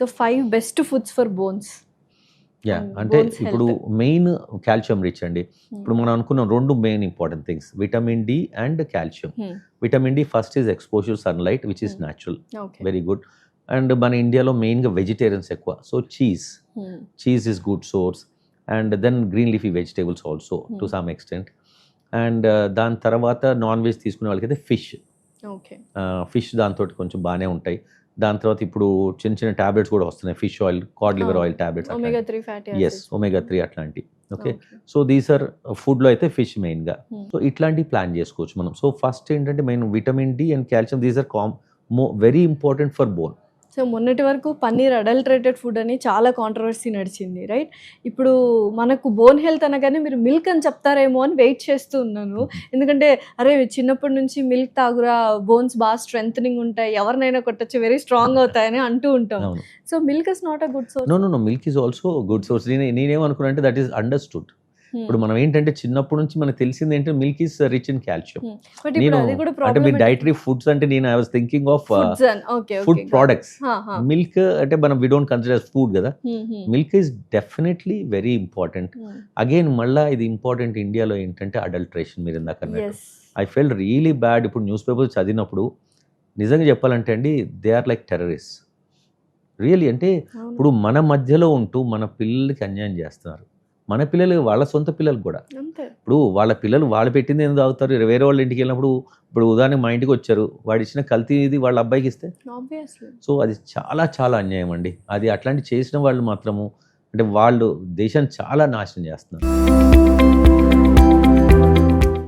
So 5 best foods for bones. Yeah And అంటే bones ఇప్పుడు health. Main calcium rich అండి. ఇప్పుడు మనం అనుకున్నాం 2 main important things, vitamin D and calcium. Vitamin D first is exposure sunlight which is natural, okay. Very good. And మన ఇండియాలో మెయిన్గా vegetarians ఎక్కువ, so cheese is good source. And then green leafy vegetables also to some extent. And దాని తర్వాత non veg తీసుకునే వాళ్ళకైతే okay. Fish దాంతో కొంచెం బాగానే ఉంటాయి. దాని తర్వాత ఇప్పుడు చిన్న చిన్న టాబ్లెట్స్ కూడా వస్తున్నాయి, fish oil, cod liver oil tablets, omega 3 fatty ఎస్ ఒమేగా 3 అట్లాంటి. ఓకే, సో దీస్ ఆర్ ఫుడ్లో అయితే ఫిష్ మెయిన్గా. సో ఇట్లాంటివి ప్లాన్ చేసుకోవచ్చు మనం. సో ఫస్ట్ ఏంటంటే main vitamin D and calcium, these are very important for bone. So మొన్నటి వరకు పన్నీర్ అడల్టరేటెడ్ ఫుడ్ అని చాలా కాంట్రవర్సీ నడిచింది, రైట్? ఇప్పుడు మనకు బోన్ హెల్త్ అనగానే మీరు మిల్క్ అని చెప్తారేమో అని వెయిట్ చేస్తూ ఉన్నాను. ఎందుకంటే అరే చిన్నప్పటి నుంచి మిల్క్ తాగురా, బోన్స్ బాగా స్ట్రెంగ్ ఉంటాయి, ఎవరినైనా కొట్టచ్చు, వెరీ స్ట్రాంగ్ అవుతాయని అంటూ ఉంటాం. So milk is not a good source. No milk is also good source. నేనేమనుకున్నా అంటే దట్ ఈస్ అండర్స్టూడ్. ఇప్పుడు మనం ఏంటంటే చిన్నప్పటి నుంచి మనకు తెలిసింది ఏంటంటే milk is rich in calcium. నేను అంటే మీ డైటరీ ఫుడ్స్ అంటే నేను I was thinking of food products. Milk అంటే మనం వి డోంట్ కన్సిడర్ ఫుడ్ కదా. Milk is definitely very important. Again మళ్ళా ఇది ఇంపార్టెంట్ ఇండియాలో ఏంటంటే అడల్ట్రేషన్. మీరు ఇందాక అన్నట్టు ఐ ఫెల్ రియలీ బ్యాడ్. ఇప్పుడు న్యూస్ పేపర్స్ చదివినప్పుడు నిజంగా చెప్పాలంటే అండి, they are like terrorist really. అంటే ఇప్పుడు మన మధ్యలో ఉంటూ మన పిల్లలకి అన్యాయం చేస్తున్నారు. మన పిల్లలు వాళ్ళ సొంత పిల్లలు కూడా. ఇప్పుడు వాళ్ళ పిల్లలు వాళ్ళు పెట్టింది ఎందుకు తాగుతారు? వేరే వాళ్ళ ఇంటికి వెళ్ళినప్పుడు, ఇప్పుడు ఉదాహరణకు మా ఇంటికి వచ్చారు, వాడు ఇచ్చిన కల్తీ ఇది వాళ్ళ అబ్బాయికి ఇస్తే, సో అది చాలా చాలా అన్యాయం అండి. అది అట్లాంటి చేసిన వాళ్ళు మాత్రము అంటే వాళ్ళు దేశాన్ని చాలా నాశనం చేస్తున్నారు.